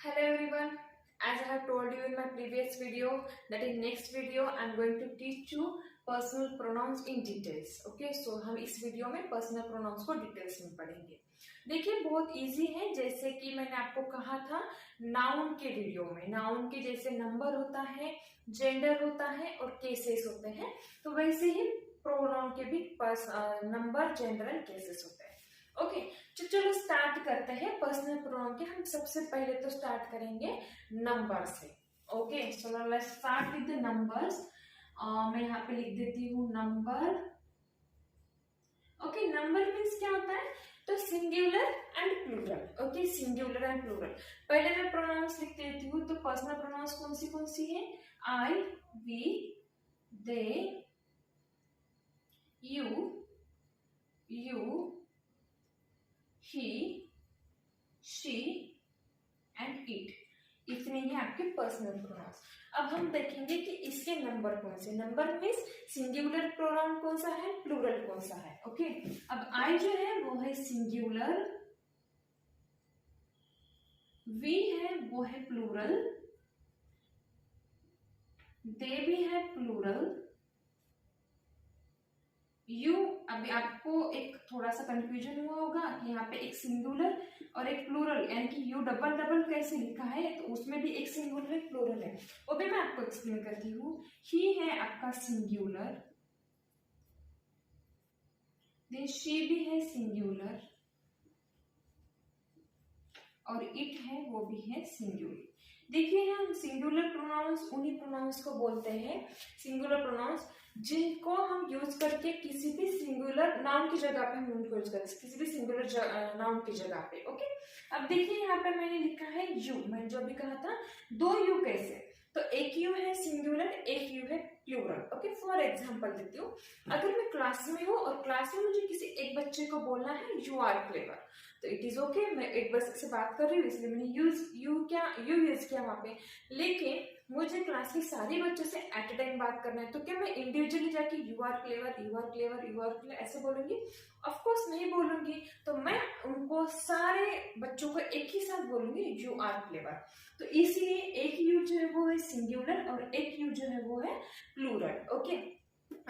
Hello everyone. As I have told you in my previous video, that in next video I am going to teach you personal pronouns in details. Okay, so हम इस video में personal pronouns को details में पढ़ेंगे. देखिए बहुत easy है, जैसे कि मैंने आपको कहा था नाउन के वीडियो में, नाउन के जैसे नंबर होता है, जेंडर होता है और केसेस होते हैं, तो वैसे ही प्रोनाउन के भी नंबर, जेंडर एंड केसेस होते हैं. ओके, चलो स्टार्ट करते हैं पर्सनल प्रोनाउन के. हम सबसे पहले तो स्टार्ट करेंगे नंबर से. ओके, चलो let's start with the numbers. मैं यहाँ पे लिख देती हूँ नंबर. ओके, नंबर मीन्स क्या होता है, तो singular and plural. Okay, singular and plural. पहले मैं प्रोनाउंस लिख देती हूँ. तो पर्सनल प्रोनाउंस कौन सी है? I, we, they, you, he, she and it. इतने ही आपके पर्सनल प्रोनाउंस. अब हम देखेंगे कि इसके नंबर कौन से. नंबर मीन्स सिंगुलर प्रोनाउन कौन सा है, प्लूरल कौन सा है. ओके, अब आई जो है वो है सिंगुलर, वी है वो है प्लूरल, दे भी है प्लूरल, यू. अभी आपको एक थोड़ा सा कंफ्यूजन हुआ होगा कि यहाँ पे एक सिंगुलर और एक प्लूरल, यानी कि यू डबल डबल कैसे लिखा है, तो उसमें भी एक सिंगुलर एक प्लूरल है, वो भी मैं आपको एक्सप्लेन करती हूँ. ही है आपका सिंगुलर, देन शी भी है सिंगुलर, और इट है वो भी है सिंगुलर. देखिए हम सिंगुलर प्रोनाउंस उन्हीं प्रोनाउंस को बोलते हैं, सिंगुलर प्रोनाउंस जिनको हम यूज करके किसी भी सिंगुलर नाउन की जगह पे हम उनको यूज करते हैं, किसी भी सिंगुलर नाउन की जगह पे. ओके, अब देखिए यहाँ पे मैंने लिखा है यू. मैंने जो भी कहा था दो यू कैसे, तो एक यू है सिंगुलर, एक यू है प्लूरल. ओके, फॉर एग्जांपल देती हूँ. अगर मैं क्लास में हूँ और क्लास में मुझे किसी एक बच्चे को बोलना है यू आर क्लेवर, तो इट इज ओके. मैं एक बच्चे से बात कर रही हूँ इसलिए मैंने यू यूज किया वहां पे. लेकिन मुझे क्लास के सारे बच्चों से एट अ टाइम बात करना है, तो क्या मैं इंडिविजुअली जाके you are clever, you are clever, you are clever ऐसे बोलूंगी? ऑफ कोर्स नहीं बोलूंगी. तो मैं उनको सारे बच्चों को एक ही साथ बोलूंगी यू आर क्लेवर. तो इसलिए एक यू जो है वो है सिंगुलर और एक यू जो है वो है प्लूरल. ओके,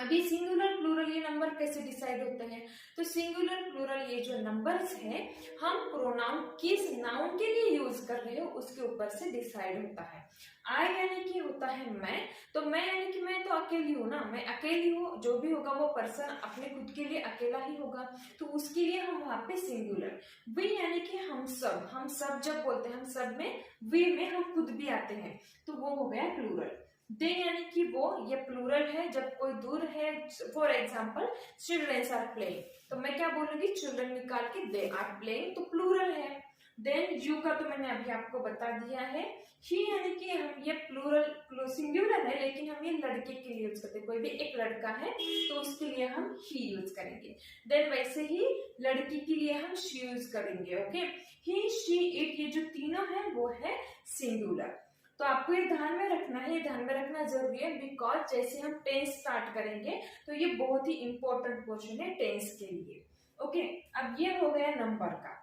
अभी सिंगुलर प्लूरल ये नंबर कैसे डिसाइड होते हैं, तो सिंगुलर प्लूरल ये जो नंबर्स हैं हम प्रोनाउन किस नाउन के लिए यूज कर रहे हो उसके ऊपर से डिसाइड होता है. आई यानी कि होता है मैं, तो मैं यानी कि मैं तो अकेली हूँ ना, मैं अकेली हूँ, जो भी होगा वो पर्सन अपने खुद के लिए अकेला ही होगा, तो उसके लिए हम वहां पे सिंगुलर. वी यानी कि हम सब जब बोलते हैं हम सब में वी में हम खुद भी आते हैं, तो वो हो गया प्लूरल. दे यानी कि वो, ये प्लूरल है जब कोई दूर है. For example childrens are playing, तो मैं क्या बोलूंगी, चिल्ड्रन निकाल के दे आर प्लेइंग, तो प्लूरल है. देन यू का तो मैंने अभी आपको बता दिया है. ही यानी कि हम ये प्लूरल सिंगुलर है लेकिन हम ये लड़के के लिए यूज करते हैं, कोई भी एक लड़का है तो उसके लिए हम ही यूज करेंगे. देन वैसे ही लड़की के लिए हम शी यूज करेंगे. ओके, ही, शी, इट, ये जो तीनों है वो है सिंगुलर. तो आपको ये ध्यान में रखना है, ये ध्यान में रखना जरूरी है, बिकॉज जैसे हम टेंस स्टार्ट करेंगे तो ये बहुत ही इंपॉर्टेंट क्वेश्चन है टेंस के लिए. ओके, अब ये हो गया नंबर का.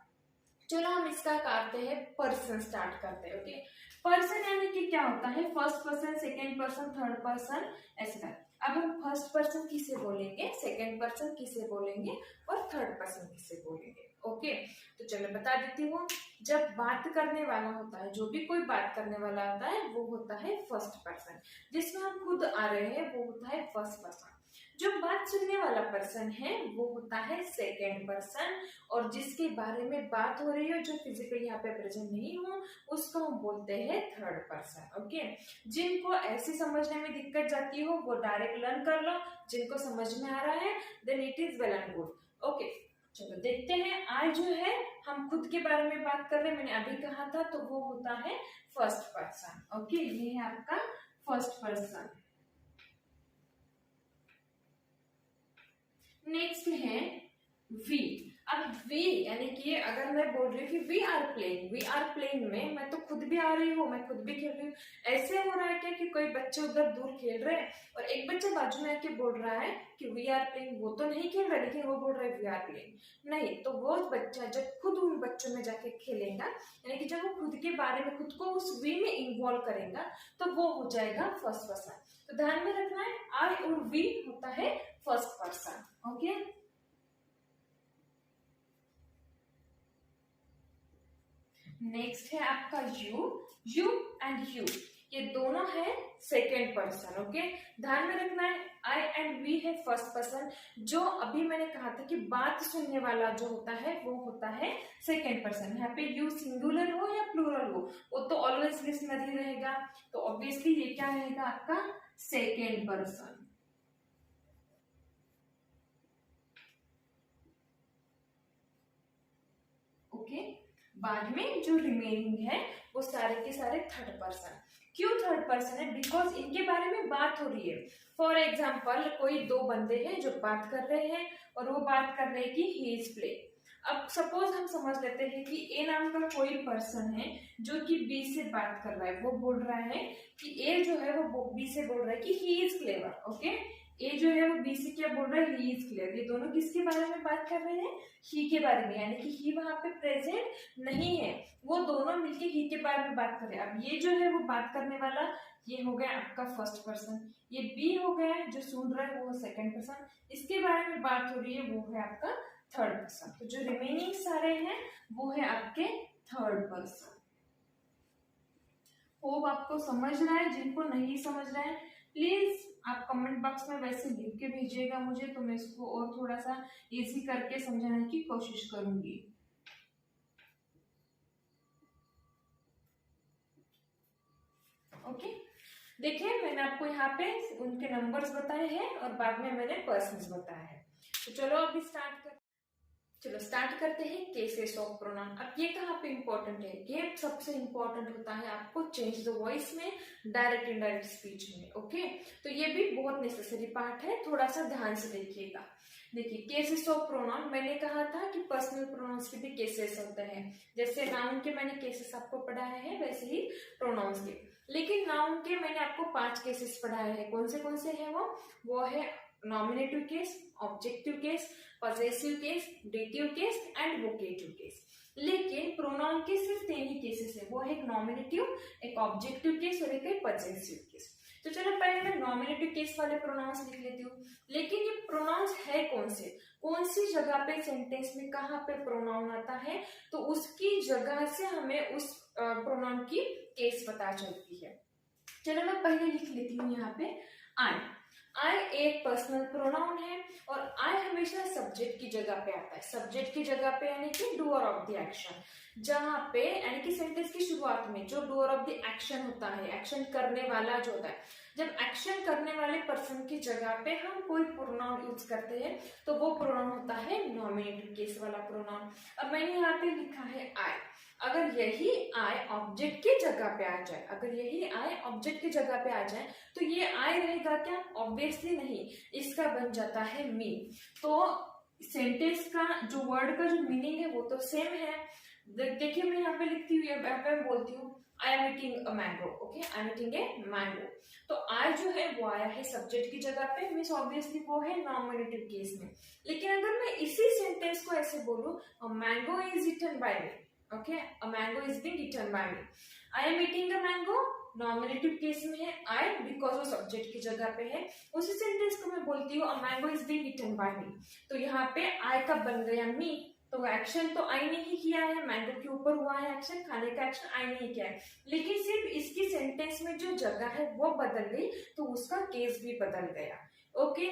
चलो हम इसका करते हैं पर्सन स्टार्ट करते हैं. ओके, पर्सन यानी कि क्या होता है, first person, second person, third person, ऐसा. अब हम फर्स्ट पर्सन किसे बोलेंगे, सेकेंड पर्सन किसे बोलेंगे और थर्ड पर्सन किसे बोलेंगे. ओके, तो चलो बता देती हूँ. जब बात करने वाला होता है, जो भी कोई बात करने वाला होता है वो होता है फर्स्ट पर्सन, जिसमें हम खुद आ रहे हैं वो होता है फर्स्ट पर्सन. जो बात सुनने वाला पर्सन है वो होता है सेकेंड पर्सन, और जिसके बारे में बात हो रही है जो फिजिकली यहाँ पे प्रेजेंट नहीं हो उसको हम बोलते हैं थर्ड पर्सन. ओके, जिनको ऐसे समझने में दिक्कत जाती हो वो डायरेक्ट लर्न कर लो, जिनको समझ में आ रहा है then it is well and good. Okay, चलो देखते हैं. आई जो है हम खुद के बारे में बात कर रहे हैं, मैंने अभी कहा था, तो वो होता है फर्स्ट पर्सन. ओके, ये है आपका फर्स्ट पर्सन. नेक्स्ट है वी. अब वी यानी कि अगर मैं बोल रही हूँ कि वी आर प्लेइंग में मैं तो खुद भी आ रही हूँ, मैं खुद भी खेल रही हूँ। ऐसे हो रहा है क्या कि कोई बच्चे उधर दूर खेल रहे हैं और एक बच्चा बाजू में आके बोल रहा है कि वी आर प्लेइंग, वो तो नहीं खेल रहा लेकिन वो बोल रहा है वी आर प्लेइंग। नहीं, तो वो बच्चा जब खुद उन बच्चों में जाके खेलेगा, यानी कि जब वो खुद के बारे में खुद को उस वी में इन्वॉल्व करेगा तो वो हो जाएगा फर्स्ट पर्सन। तो ध्यान में रखना है आई और वी होता है फर्स्ट पर्सन। ओके, नेक्स्ट है आपका यू एंड यू, ये दोनों है सेकेंड पर्सन। ओके, ध्यान में रखना है आई एंड वी है फर्स्ट पर्सन। जो अभी मैंने कहा था कि बात सुनने वाला जो होता है वो होता है सेकेंड पर्सन। यहाँ पे यू सिंगुलर हो या प्लूरल हो वो तो ऑलवेज लिसनर ही रहेगा, तो ऑब्वियसली ये क्या रहेगा आपका सेकेंड पर्सन। ओके, बाद में जो रिमेनिंग है वो सारे के सारे थर्ड पर्सन। क्यों थर्ड पर्सन है? बिकॉज इनके बारे में बात हो रही है। फॉर एग्जाम्पल कोई दो बंदे हैं जो बात कर रहे हैं और वो बात कर रहे हैं कि ही इज प्ले। अब सपोज हम समझ लेते हैं कि ए नाम का कोई पर्सन है जो कि बी से बात कर रहा है, वो बोल रहा है कि ए जो है वो बी से बोल रहा है कि ही इज क्लेवर। ओके, ए जो है वो बी से क्या बोल रहा है, ही इज क्लेवर। ये दोनों किसके बारे में बात कर रहे हैं? ही के बारे में, यानी कि ही वहां पे प्रेजेंट नहीं है, वो दोनों मिलके ही के बारे में बात कर रहे हैं। अब ये जो है वो बात करने वाला ये हो गया आपका फर्स्ट पर्सन, ये बी हो गया जो सुन रहा है वो सेकंड पर्सन, इसके बारे में बात हो रही है वो है आपका थर्ड पर्सन। तो जो रिमेनिंग सारे हैं वो है आपके थर्ड पर्सन। होप आपको समझ रहा है। जिनको नहीं समझ रहा है प्लीज आप कमेंट बॉक्स में वैसे लिख के भेजिएगा मुझे, तो मैं इसको और थोड़ा सा इजी करके समझाने की कोशिश करूंगी। ओके, देखिए मैंने आपको यहाँ पे उनके नंबर्स बताए हैं और बाद में मैंने पर्सन्स बताया है। तो चलो अभी स्टार्ट करते हैं केसेस ऑफ प्रोनाउन। अब ये कहाँ पे इंपॉर्टेंट है? ये सबसे इंपॉर्टेंट होता है आपको चेंज द वॉइस में, डायरेक्ट इनडायरेक्ट स्पीच में। ओके, तो ये भी बहुत नेसेसरी पार्ट है, थोड़ा सा ध्यान से देखिएगा। देखिए केसेस ऑफ प्रोनाउन, मैंने कहा था कि पर्सनल प्रोनाउंस के भी केसेस होते हैं। जैसे नाउन के मैंने केसेस आपको पढ़ाए हैं वैसे ही प्रोनाउंस के, लेकिन नाउन के मैंने आपको 5 केसेस पढ़ाए हैं। कौन से हैं वो है nominative case, objective case, possessive case, dative case and vocative case. लेकिन प्रोनाउन के सिर्फ 3 ही केसेस है, वो है एक नॉमिनेटिव, एक ऑब्जेक्टिव केस और एक पजेसिव केस। तो चलो पहले मैं नॉमिनेटिव केस वाले प्रोनाउंस लिख लेती हूँ। लेकिन ये प्रोनाउंस है कौन सी जगह पे सेंटेंस में कहाँ पे प्रोनाउन आता है, तो उसकी जगह से हमें उस प्रोनाउन की केस पता चलती है। चलो मैं पहले लिख लेती हूँ यहाँ पे आई एक पर्सनल प्रोनाउन है और आई हमेशा सब्जेक्ट की जगह पे आता है। सब्जेक्ट की जगह पे यानी कि डूअर ऑफ द एक्शन, जहां पे यानी कि सेंटेंस की शुरुआत में जो डूअर ऑफ द एक्शन होता है, एक्शन करने वाला जो होता है, जब एक्शन करने वाले पर्सन की जगह पे हम कोई प्रोनाउन यूज करते हैं तो वो प्रोनाउन होता है नॉमिनेटिव केस वाला प्रोनाउन। अब मैंने यहाँ पे लिखा है आई, अगर यही आई ऑब्जेक्ट की जगह पे आ जाए, अगर यही आई ऑब्जेक्ट की जगह पे आ जाए तो ये आई रहेगा क्या? ऑब्वियसली नहीं, इसका बन जाता है मी। तो सेंटेंस का जो वर्ड का जो मीनिंग है वो तो सेम है। देखिए मैं यहाँ पे लिखती हूँ, यहाँ पे बोलती हूँ आई am eating a mango. Okay, I am eating a mango, तो आई जो है वो आया है सब्जेक्ट की जगह पे, मीन्स ऑब्वियसली वो है नॉमिनेटिव केस में। लेकिन अगर मैं इसी सेंटेंस को ऐसे बोलूं, a mango is eaten by me, okay, a mango is being eaten by me, I am eating a mango nominative case में है आई, बिकॉज वो सब्जेक्ट की जगह पे है। उसी सेंटेंस को मैं बोलती हूँ a mango is being eaten by me, तो यहाँ पे आई का बन गया मी। तो एक्शन तो आई ने ही किया है, मैंगो के ऊपर हुआ है एक्शन, खाने का एक्शन आई ने ही किया है, लेकिन सिर्फ इसकी सेंटेंस में जो जगह है वो बदल गई तो उसका केस भी बदल गया। ओके,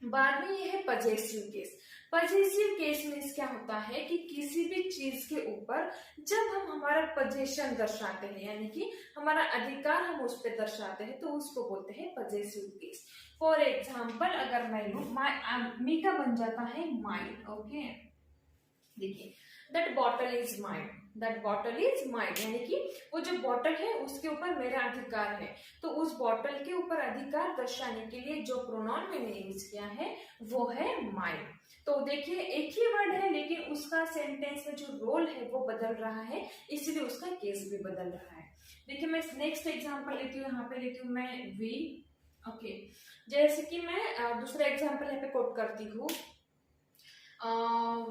बाद में ये है पजेसिव केस। पजेसिव केस में क्या होता है कि किसी भी चीज के ऊपर जब हम हमारा पजेशन दर्शाते हैं, यानी कि हमारा अधिकार हम उस पर दर्शाते हैं, तो उसको बोलते हैं पजेसिव केस। फॉर एग्जाम्पल अगर मैं लू मी का बन जाता है माइन। ओके, देखिए that bottle is mine, that bottle is mine, यानी कि वो जो बॉटल है उसके ऊपर मेरा अधिकार है। तो उस बॉटल के ऊपर अधिकार दर्शाने के लिए जो प्रोनाउन मैंने यूज किया है वो है माइन। तो देखिए एक ही वर्ड है लेकिन उसका सेंटेंस में जो रोल है वो बदल रहा है, इसलिए उसका केस भी बदल रहा है। देखिए मैं नेक्स्ट एग्जांपल लेती हूँ, यहाँ पे लेती हूँ मैं वी। ओके, जैसे कि मैं दूसरा एग्जांपल यहाँ पे कोट करती हूँ,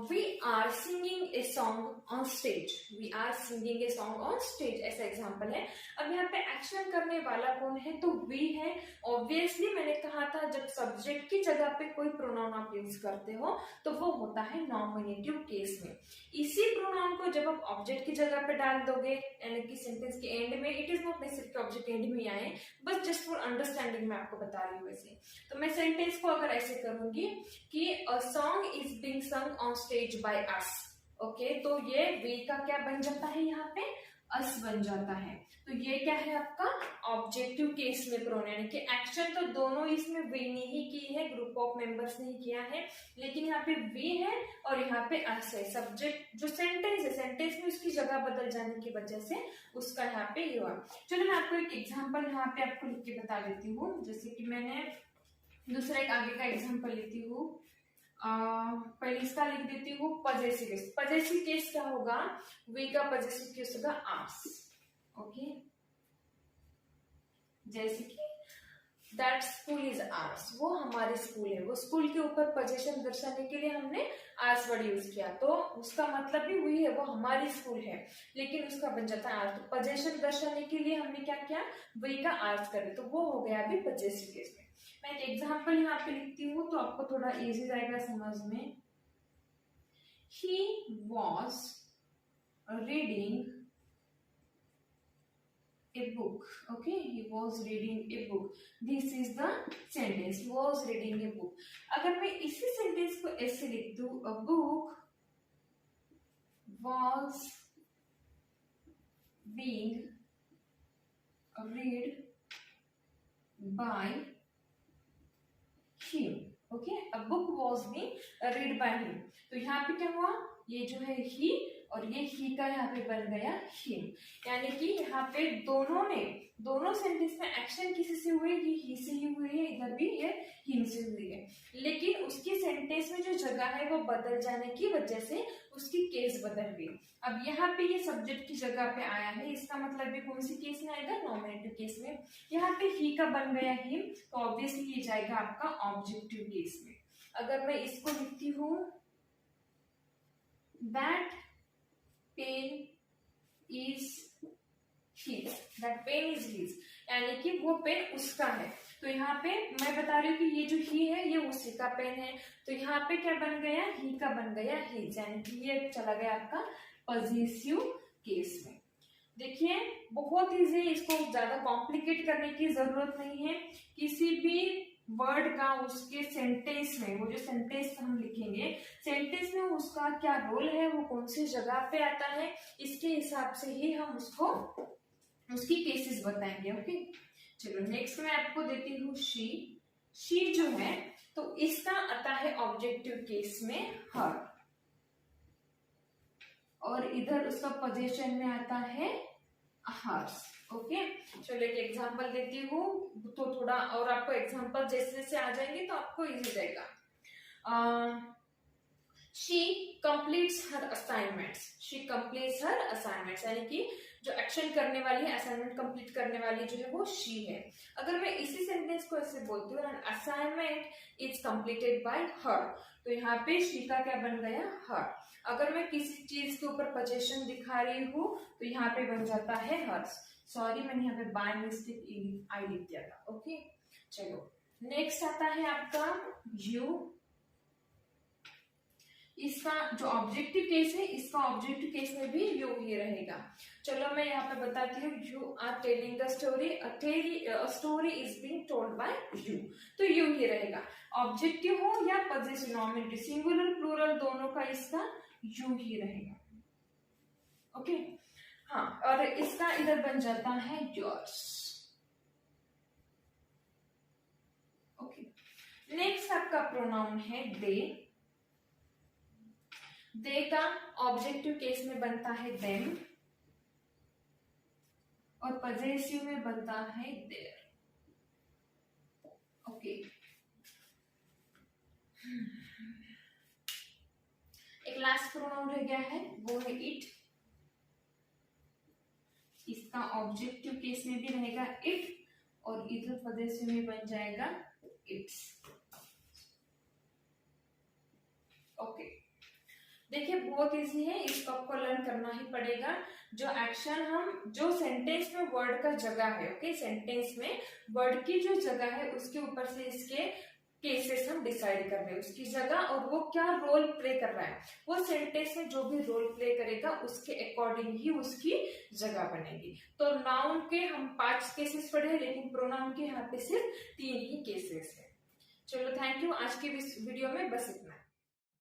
we are singing a song on stage, we are singing a song on stage, ऐसा एग्जाम्पल है। अब यहाँ पे एक्शन करने वाला कौन है, तो we है। ऑब्वियसली मैंने कहा था जब सब्जेक्ट की जगह पे कोई प्रोनाउन आप यूज करते हो तो वो होता है नॉमिनेटिव केस में। इसी प्रोनाउन को जब आप ऑब्जेक्ट की जगह पे डाल दोगे, यानी कि सेंटेंस के एंड में, it is not necessary object and में आए, बस जस्ट फॉर अंडरस्टैंडिंग मैं आपको बता रही हूँ वैसे। तो मैं सेंटेंस को अगर ऐसे करूंगी कि a song is being sung on stage by us, okay, तो ये वी का क्या बन जाता है, यहाँ पे अस बन जाता है। तो ये क्या है आपका ऑब्जेक्टिव केस में प्रोनाउन, यानी कि एक्शन तो दोनों इसमें वी ने ही की है, ग्रुप ऑफ मेंबर्स ने ही किया है, लेकिन यहाँ पे वी है और यहाँ पे अस है। सब्जेक्ट जो सेंटेंस है, सेंटेंस में उसकी जगह बदल जाने की वजह से उसका यहाँ पे यू है। चलो मैं आपको एक एग्जाम्पल यहाँ पे आपको लिख के बता देती हूँ, जैसे कि मैंने दूसरा एक आगे का एग्जाम्पल लेती हूँ। पहले इसका लिख देती हूँ पजेसिव केस। पजेसिव केस क्या होगा, वी का पजेसिव केस होगा आर्स। ओके, जैसे कि दैट स्कूल इज आर्स, वो हमारे स्कूल है। वो स्कूल के ऊपर पोजीशन दर्शाने के लिए हमने आर्स वर्ड यूज किया, तो उसका मतलब भी वही है, वो हमारी स्कूल है, लेकिन उसका बन जाता है आर्स। तो पोजीशन दर्शाने के लिए हमने क्या किया, वी का आर्स कर दिया, तो वो हो गया अभी पजेसिव केस में। मैं एक एग्जाम्पल यहाँ पे लिखती हूँ तो आपको थोड़ा इजी रहेगा समझ में। He was reading a book. Okay, he was reading a book. This is the sentence. He was reading a book. अगर मैं इसी सेंटेंस को ऐसे लिख दूँ, a book was being read by him. Okay, a book was being read by him. तो यहाँ पे क्या हुआ, ये जो है he और ये he का यहाँ पे बन गया him, यानी कि यहाँ पे दोनों सेंटेंस में एक्शन किसी से हुई, ये he से ही हुई है, इधर भी ये him से हुई है, लेकिन उसकी सेंटेंस में जो जगह है वो बदल जाने की वजह से उसकी केस बदल गई। अब यहाँ पे ये सब्जेक्ट की जगह पे आया है, इसका मतलब भी कौन सी केस में आएगा, नॉमिनेटिव केस में। यहाँ पे ही का बन गया हिम, तो ऑब्वियसली ये जाएगा आपका ऑब्जेक्टिव केस में। अगर मैं इसको लिखती हूँ that pain is his, that pain is his, यानी कि वो पेन उसका है। तो यहाँ पे मैं बता रही हूँ कि ये जो ही है ये उसी का पेन है, तो यहाँ पे क्या बन गया, ही का बन गया हिज, यानी कि ये चला गया आपका पॉजिटिव केस में। देखिए बहुत इजी, इसको ज्यादा कॉम्प्लिकेट करने की जरूरत नहीं है। किसी भी वर्ड का उसके सेंटेंस में, वो जो सेंटेंस हम लिखेंगे, सेंटेंस में उसका क्या रोल है, वो कौन सी जगह पे आता है, इसके हिसाब से ही हम उसको उसकी केसेस बताएंगे। ओके, चलो नेक्स्ट मैं आपको देती हूँ शी जो है तो इसका आता है ऑब्जेक्टिव केस में हर, और इधर उसका पोजीशन में आता है हर्स। ओके, चलो एक एग्जांपल देती हूँ, तो थोड़ा और आपको एग्जांपल जैसे जैसे आ जाएंगे तो आपको इजी जाएगा। She completes her assignments, she completes her assignments, यानी कि जो एक्शन करने वाली है, असाइनमेंट कंप्लीट करने वाली जो है वो शी है। अगर मैं इसी सेंटेंस को ऐसे बोलती हूँ, असाइनमेंट इज कंप्लीटेड बाय हर, तो यहाँ पे शी का क्या बन गया, हर। अगर मैं किसी चीज के ऊपर पोजीशन दिखा रही हूँ तो यहाँ पे बन जाता है हर्स। सॉरी मैंने यहाँ पे बाय मिस्टेक आई लिख दिया था। ओके, चलो नेक्स्ट आता है आपका यू। इसका जो ऑब्जेक्टिव केस है, इसका ऑब्जेक्टिव केस में भी यू ही रहेगा। चलो मैं यहाँ पे बताती हूँ, you are telling a story, a story is being told by you, तो यू ही रहेगा। ऑब्जेक्टिव हो या पॉजिटिव, नॉमिनेटिव, सिंगुलर प्लूरल दोनों का इसका यू ही रहेगा। ओके, हाँ, और इसका इधर बन जाता है योर्स। ओके, नेक्स्ट आपका प्रोनाउन है दे। दे का ऑब्जेक्टिव केस में बनता है देम और पजेसिव में बनता है देयर। ओके, एक लास्ट प्रोनाउन रह गया है, वो है इट। इसका ऑब्जेक्टिव केस में भी रहेगा इट और इधर पजेसिव में बन जाएगा इट्स। ओके, देखिए बहुत इजी है, इसको आपको लर्न करना ही पड़ेगा। जो एक्शन हम जो सेंटेंस में वर्ड का जगह है, ओके, सेंटेंस में वर्ड की जो जगह है उसके ऊपर से इसके केसेस हम डिसाइड कर रहे हैं, उसकी जगह और वो क्या रोल प्ले कर रहा है। वो सेंटेंस में जो भी रोल प्ले करेगा उसके अकॉर्डिंग ही उसकी जगह बनेगी। तो नाउन के हम 5 केसेस पढ़े, लेकिन प्रोनाउन के यहाँ पे सिर्फ 3 ही केसेस है। चलो थैंक यू, आज की वीडियो में बस इतना।